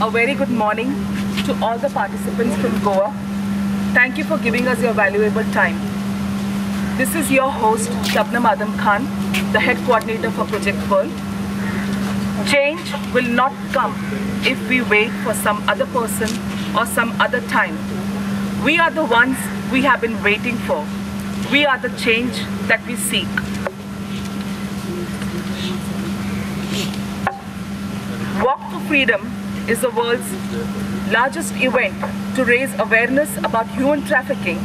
A very good morning to all the participants from Goa. Thank you for giving us your valuable time. This is your host, Shabnam Adam Khan, the head coordinator for Project Pearl. Change will not come if we wait for some other person or some other time. We are the ones we have been waiting for. We are the change that we seek. Walk for Freedom is the world's largest event to raise awareness about human trafficking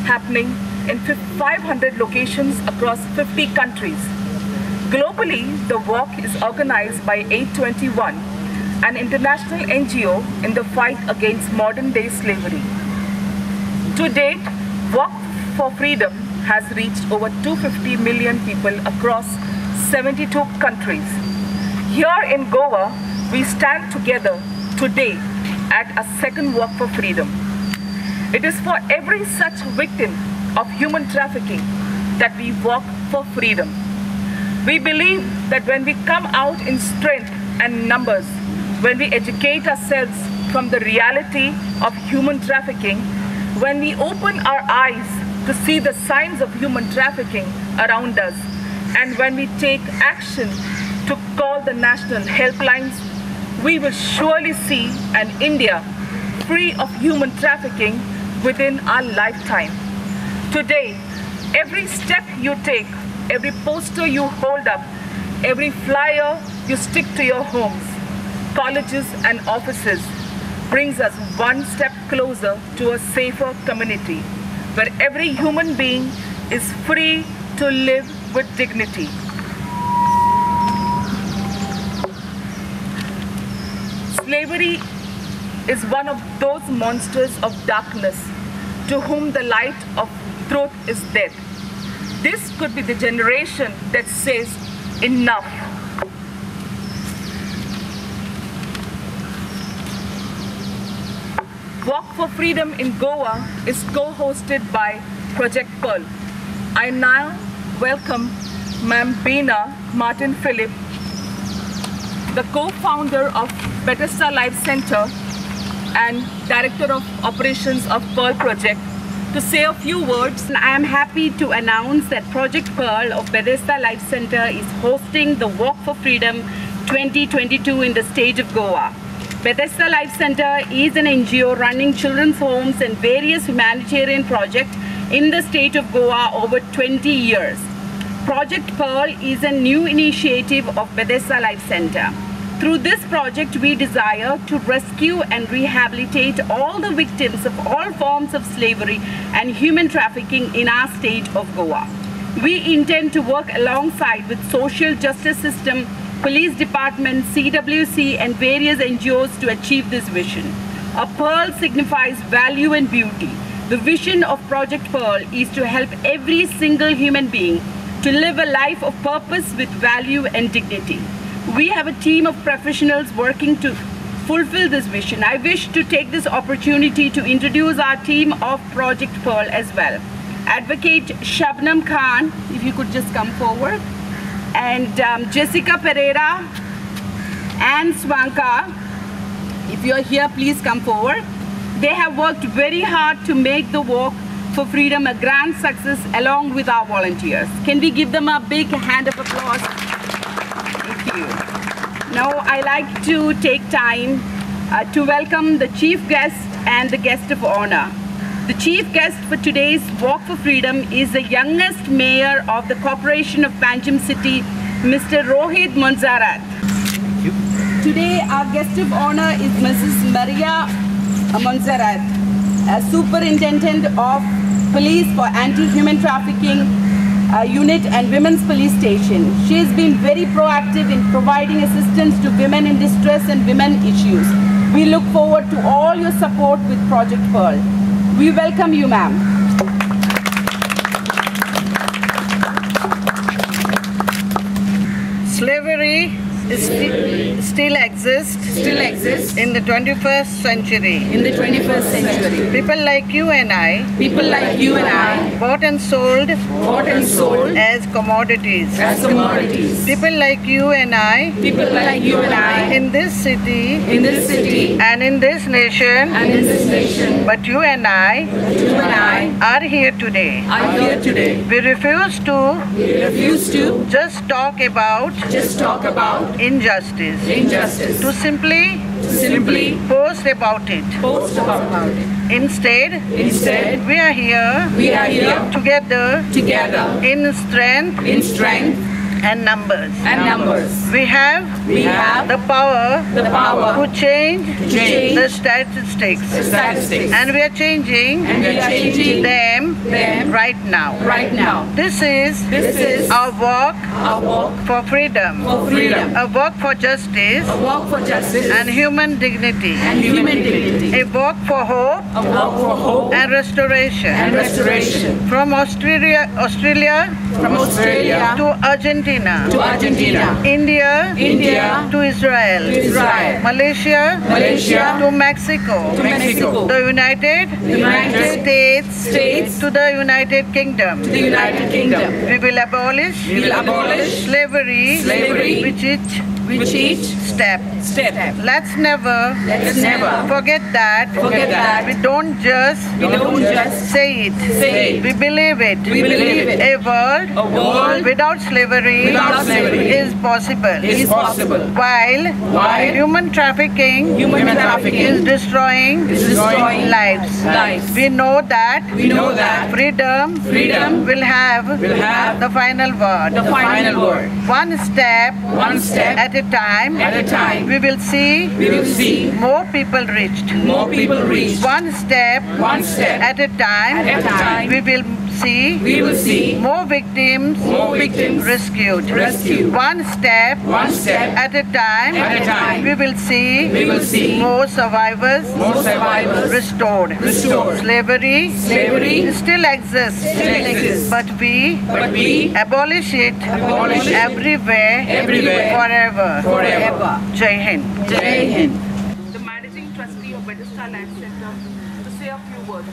happening in 500 locations across 50 countries. Globally, the walk is organized by 821, an international NGO in the fight against modern-day slavery. To date, Walk for Freedom has reached over 250 million people across 72 countries. Here in Goa, we stand together today at a second Walk for Freedom. It is for every such victim of human trafficking that we walk for freedom. We believe that when we come out in strength and numbers, when we educate ourselves from the reality of human trafficking, when we open our eyes to see the signs of human trafficking around us, and when we take action to call the national helplines, we will surely see an India free of human trafficking within our lifetime. Today, every step you take, every poster you hold up, every flyer you stick to your homes, colleges and offices brings us one step closer to a safer community where every human being is free to live with dignity. Slavery is one of those monsters of darkness to whom the light of truth is dead. This could be the generation that says enough. Walk for Freedom in Goa is co-hosted by Project Pearl. I now welcome Ma'am Beena Martin Phillip, the co-founder of Bethesda Life Center and Director of Operations of Pearl Project, to say a few words. I am happy to announce that Project Pearl of Bethesda Life Center is hosting the Walk for Freedom 2022 in the state of Goa. Bethesda Life Center is an NGO running children's homes and various humanitarian projects in the state of Goa over 20 years. Project Pearl is a new initiative of Bethesda Life Center. Through this project, we desire to rescue and rehabilitate all the victims of all forms of slavery and human trafficking in our state of Goa. We intend to work alongside with social justice system, police department, CWC and various NGOs to achieve this vision. A pearl signifies value and beauty. The vision of Project Pearl is to help every single human being to live a life of purpose with value and dignity. We have a team of professionals working to fulfill this vision. I wish to take this opportunity to introduce our team of Project Pearl as well. Advocate Shabnam Khan, if you could just come forward, and Jessica Pereira and Swanka, if you're here, please come forward. They have worked very hard to make the Walk for Freedom a grand success along with our volunteers. Can we give them a big hand of applause? Thank you. Now I like to take time to welcome the chief guest and the guest of honor. The chief guest for today's Walk for Freedom is the youngest mayor of the Corporation of Panjim City, Mr. Rohit Monzarat. Thank you. Today our guest of honor is Mrs. Maria Monzarat, Superintendent of Police for Anti-Human Trafficking Unit and Women's Police Station. She has been very proactive in providing assistance to women in distress and women issues. We look forward to all your support with Project Pearl. We welcome you, ma'am. Slavery still exists in the 21st century. in the 21st century. People like you and I, People like you and I, bought and sold as commodities. as commodities. People like you and I, People like you and I, in this city in this city and in this nation, and in this nation, but you and I you and I are here today. are here today. We refuse to We refuse to just talk about just talk about injustice, injustice, to simply simply post about it. post about it. Instead, we are here We are here together together in strength in strength and numbers. and numbers. We have the power power to change change the statistics, statistics. and we are changing And we are changing them them right now. right now. This is our walk Our walk for freedom, for freedom, a walk for justice a walk for justice and human dignity, and human dignity, a walk for hope a walk for hope and restoration. and restoration. From Australia From Australia to Argentina, to Argentina, India India to Israel, Israel, Malaysia to Mexico, Mexico, the United States States to the United Kingdom. the United Kingdom. We will abolish slavery with each step. Let's never forget that we don't just say it. We believe it. A world without slavery is possible. While human trafficking is destroying lives. We know that freedom will have the final word. One step at a time, we will see more people reached. One step at a time, we will see more victims rescued. One step at a time, we will see more survivors restored. Slavery still exists, but we abolish it everywhere, forever. Jai Hind. The managing trustee of Bethesda Life Center, to say a few words.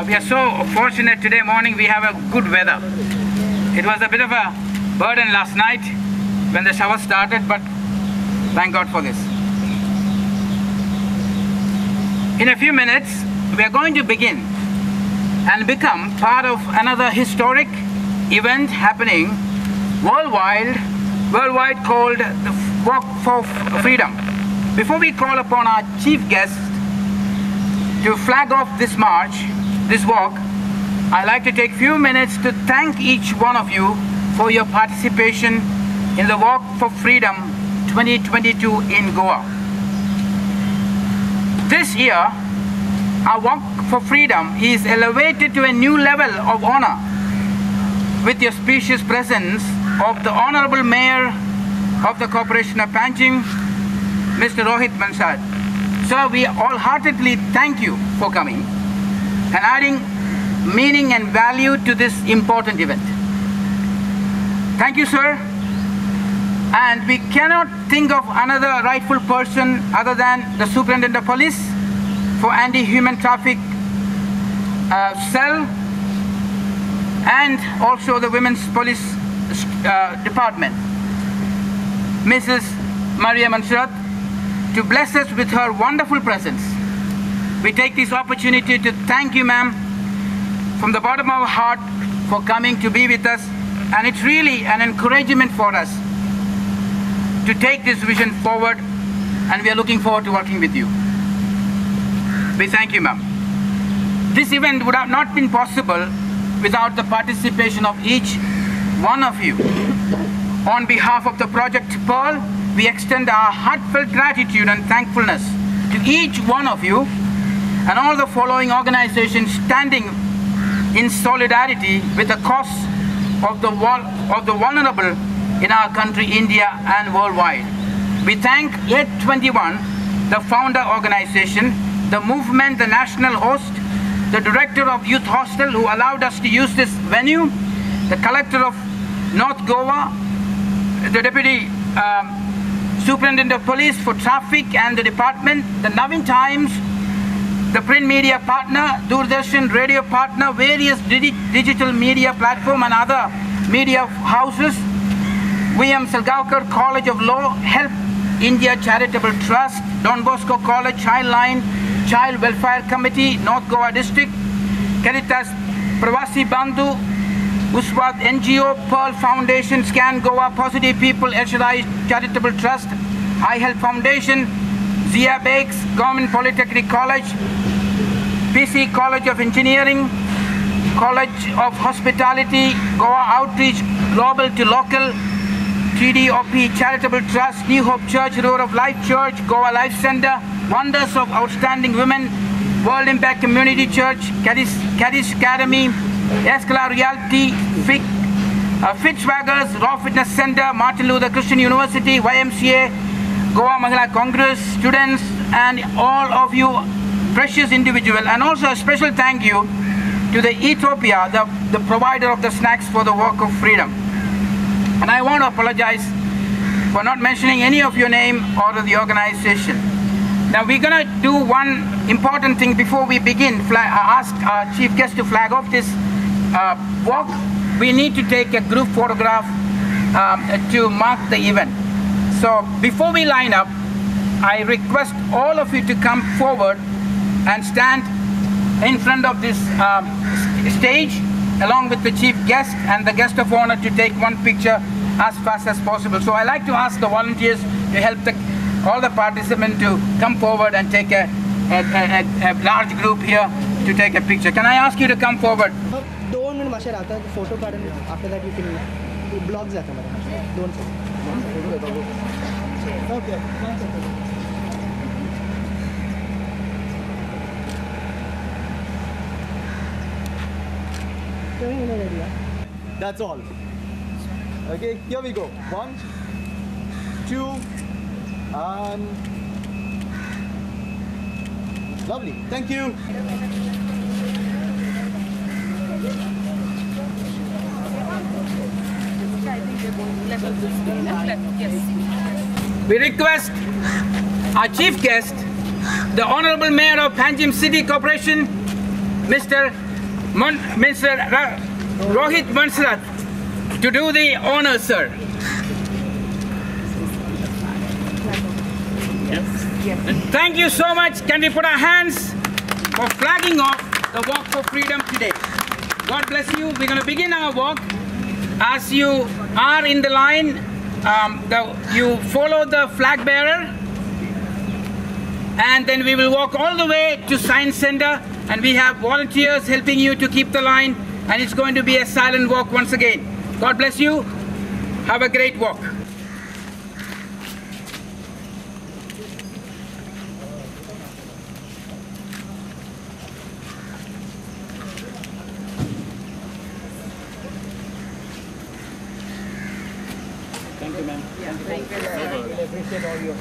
We are so fortunate today morning. We have a good weather. It was a bit of a burden last night when the shower started, but thank God for this. In a few minutes, we are going to begin and become part of another historic event happening worldwide called the Walk for Freedom. Before we call upon our chief guest to flag off this march, this walk, I'd like to take a few minutes to thank each one of you for your participation in the Walk for Freedom 2022 in Goa. This year, our Walk for Freedom is elevated to a new level of honor with the auspicious presence of the Honorable Mayor of the Corporation of Panjim, Mr. Rohit Bansal. Sir, we wholeheartedly thank you for coming and adding meaning and value to this important event. Thank you, sir. And we cannot think of another rightful person other than the Superintendent of Police for Anti-Human Traffic Cell and also the Women's Police Department, Mrs. Maria Mansurat, to bless us with her wonderful presence. We take this opportunity to thank you, ma'am, from the bottom of our heart for coming to be with us, and it's really an encouragement for us to take this vision forward, and we are looking forward to working with you. We thank you, ma'am. This event would have not been possible without the participation of each one of you. On behalf of the Project Pearl, we extend our heartfelt gratitude and thankfulness to each one of you and all the following organizations standing in solidarity with the cause of the vulnerable in our country, India, and worldwide. We thank 821, the founder organization, the movement, the national host, the director of Youth Hostel who allowed us to use this venue, the collector of North Goa, the Deputy Superintendent of Police for Traffic and the department, the Navin Times, the print media partner, Doordarshan radio partner, various digital media platform and other media houses, V.M. Salgaonkar College of Law, Help India Charitable Trust, Don Bosco College, Childline, Child Welfare Committee, North Goa District, Caritas Pravasi Bandhu, Uswat NGO, Pearl Foundation, Scan Goa, Positive People, HRI Charitable Trust, I Help Foundation, Zia Bakes, Government Polytechnic College, PC College of Engineering, College of Hospitality, Goa Outreach Global to Local, TDOP Charitable Trust, New Hope Church, Road of Life Church, Goa Life Center, Wonders of Outstanding Women, World Impact Community Church, Kaddish Academy, Escala Realty, Fitzwaggers, Raw Fitness Center, Martin Luther Christian University, YMCA, Goa Mahila Congress, students, and all of you precious individuals. And also a special thank you to the Ethiopia, the provider of the snacks for the Walk of Freedom. And I want to apologize for not mentioning any of your name or the organization. Now we're going to do one important thing before we begin. Ask our chief guest to flag off this walk. We need to take a group photograph to mark the event. So before we line up, I request all of you to come forward and stand in front of this stage along with the chief guest and the guest of honor to take one picture as fast as possible. So I like to ask the volunteers to help all the participants to come forward and take a large group here to take a picture. Can I ask you to come forward? 2 minutes माशा रहता है photo काढून after that you can blog जाता मला 2 second okay That's all. Okay, here we go. 1, 2, and lovely. Thank you. We request our chief guest, the Honorable Mayor of Panjim City Corporation, Mr. Rohit Mansrat, to do the honors, sir. Thank you so much. Can we put our hands for flagging off the Walk for Freedom today? God bless you. We're going to begin our walk. As you are in the line, you follow the flag bearer, and then we will walk all the way to Science Center, and we have volunteers helping you to keep the line, and it's going to be a silent walk once again. God bless you. Have a great walk. Thank you, ma'am. Yeah, thank you. I appreciate all your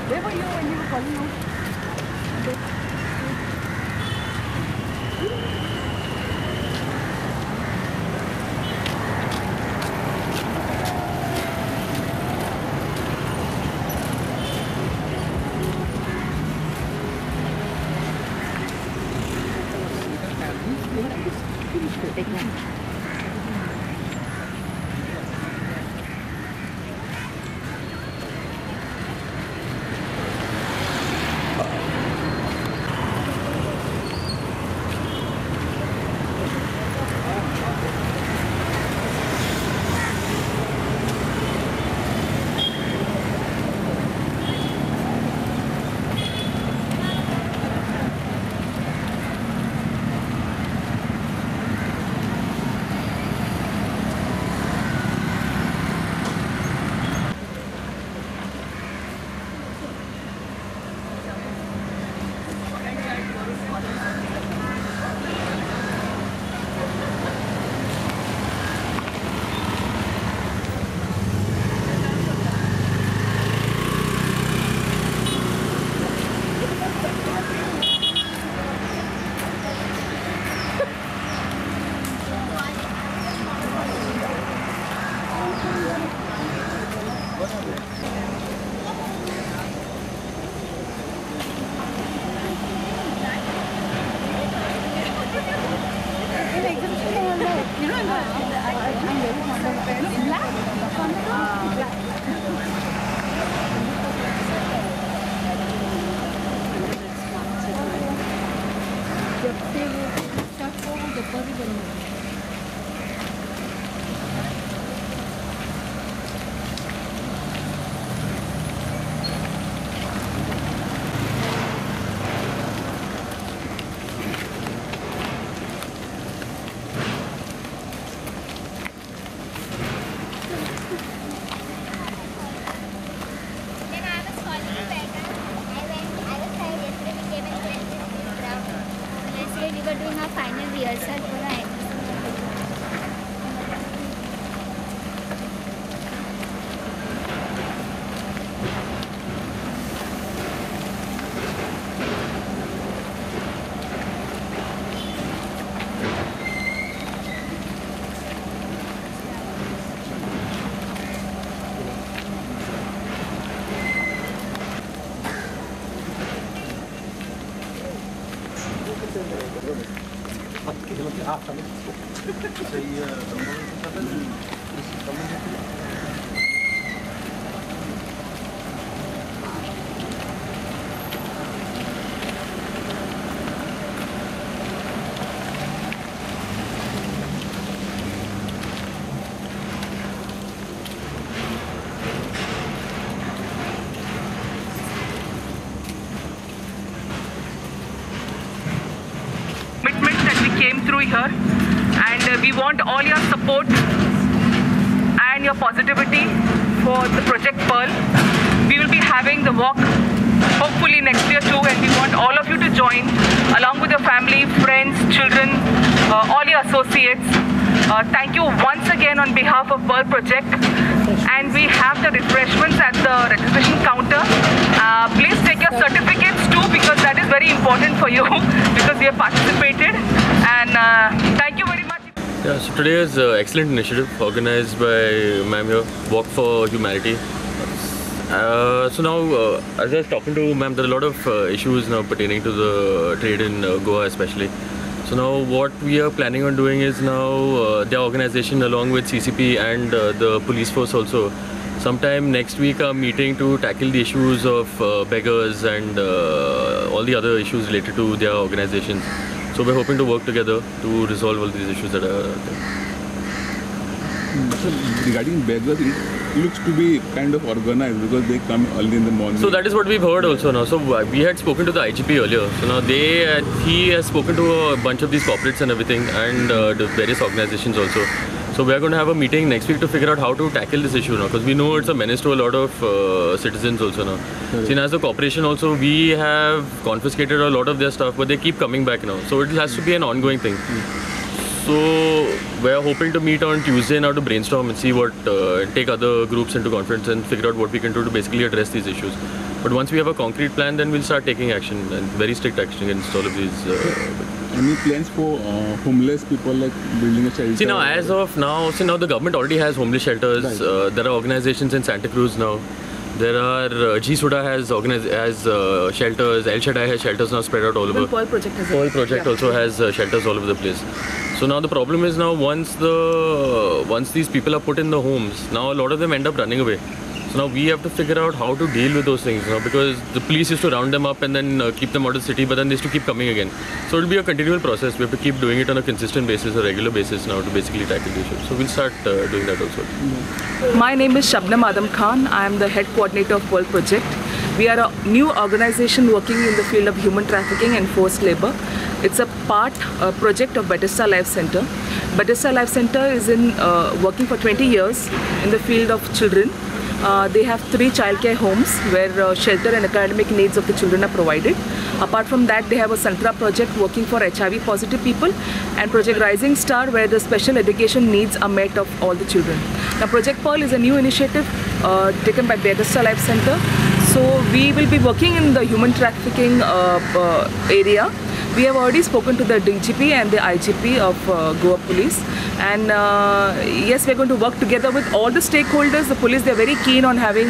Where were you when you were calling out? We were doing our final rehearsal for our commitment that we came through here, and we want all your support and your positivity for the Project Pearl. We will be having the walk hopefully next year too, and we want all of you to join along with your family, friends, children, all your associates. Thank you once again on behalf of Pearl Project, and we have the refreshments at the registration counter. Please take your certificates too, because that is very important for you because you have participated, and thank you very much. Yeah, so today is an excellent initiative organized by ma'am here, Walk for Humanity. So now, as I was talking to ma'am, there are a lot of issues now pertaining to the trade in Goa especially. So now what we are planning on doing is now the organization along with CCP and the police force also, sometime next week are meeting to tackle the issues of beggars and all the other issues related to their organizations. So we're hoping to work together to resolve all these issues that are there. So regarding beggars, it looks to be kind of organized because they come early in the morning. So that is what we've heard also now. So we had spoken to the IGP earlier. So now he has spoken to a bunch of these corporates and everything, and the various organizations also. So we are going to have a meeting next week to figure out how to tackle this issue now, because we know it's a menace to a lot of citizens also now. See, as a corporation also, we have confiscated a lot of their stuff, but they keep coming back now. So it has to be an ongoing thing. So we are hoping to meet on Tuesday now to brainstorm and see what, take other groups into conference and figure out what we can do to basically address these issues. But once we have a concrete plan, then we'll start taking action, and very strict action against all of these. Any plans for homeless people, like building a shelter? See now, as of now, the government already has homeless shelters. Right. There are organizations in Santa Cruz now. There are G Suda has shelters. El Shaddai has shelters now spread out all over. Pearl Project has Pearl Project also has shelters all over the place. So now the problem is now once these people are put in the homes, now a lot of them end up running away. So now we have to figure out how to deal with those things now, because the police used to round them up and then keep them out of the city, but then they used to keep coming again. So it will be a continual process. We have to keep doing it on a consistent basis, a regular basis now to basically tackle the issue. So we'll start doing that also. My name is Shabnam Adam Khan. I am the head coordinator of Pearl Project. We are a new organization working in the field of human trafficking and forced labor. It's a project of Bethesda Life Center. Bethesda Life Center is working for 20 years in the field of children. They have 3 childcare homes where shelter and academic needs of the children are provided. Apart from that, they have a Santra project working for HIV positive people, and Project Rising Star, where the special education needs are met of all the children. Now, Project Pearl is a new initiative taken by Bethesda Life Center. So we will be working in the human trafficking area. We have already spoken to the DGP and the IGP of Goa Police, and yes, we are going to work together with all the stakeholders. The police, they are very keen on having,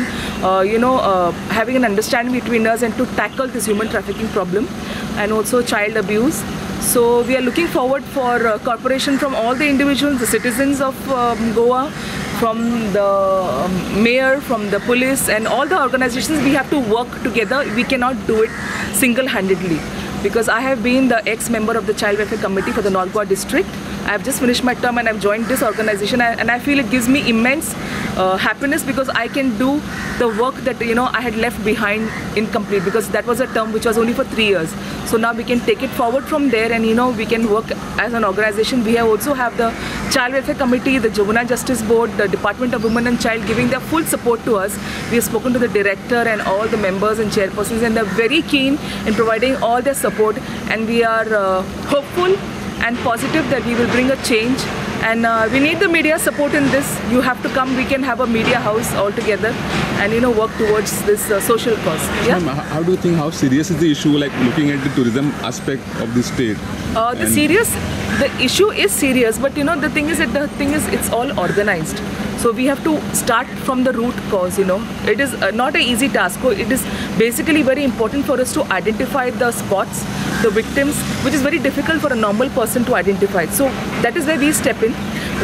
having an understanding between us and to tackle this human trafficking problem, and also child abuse. So we are looking forward for cooperation from all the individuals, the citizens of Goa, from the mayor, from the police, and all the organizations. We have to work together. We cannot do it single-handedly. Because I have been the ex-member of the Child Welfare Committee for the North Goa district. I have just finished my term and I've joined this organization, and I feel it gives me immense happiness, because I can do the work that I had left behind incomplete, because that was a term which was only for 3 years. So now we can take it forward from there, and we can work as an organization. We also have the Child Welfare Committee, the Juvenile Justice Board, the Department of Women and Child giving their full support to us. We have spoken to the director and all the members and chairpersons, and they're very keen in providing all their support, and we are hopeful and positive that we will bring a change. And we need the media support in this. You have to come. We can have a media house all together and work towards this social cause. Yeah? How do you think, how serious is the issue, like looking at the tourism aspect of the state? The issue is serious, but the thing is it's all organized. So we have to start from the root cause. It is not an easy task. It is basically very important for us to identify the spots, the victims, which is very difficult for a normal person to identify. So that is where we step in.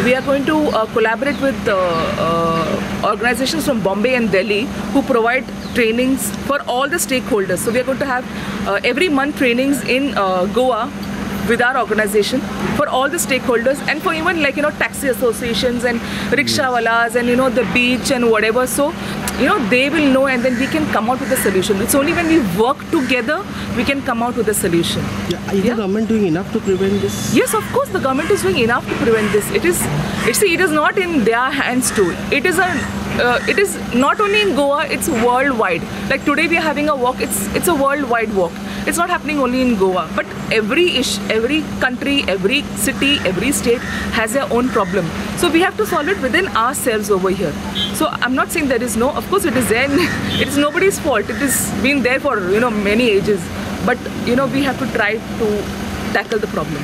We are going to collaborate with organizations from Bombay and Delhi who provide trainings for all the stakeholders. So we are going to have every month trainings in Goa with our organization for all the stakeholders, and for even taxi associations and rickshawalas and the beach and whatever. So they will know, and then we can come out with a solution. It's only when we work together we can come out with a solution. Is the government doing enough to prevent this? Yes, of course the government is doing enough to prevent this. It is not in their hands too. It is not only in Goa, it's worldwide. Like today we are having a walk, it's a worldwide walk. It's not happening only in Goa, but every country, every city, every state has their own problem. So we have to solve it within ourselves over here. So I'm not saying there is no, of course it is there, it is nobody's fault. It has been there for many ages, but we have to try to tackle the problem.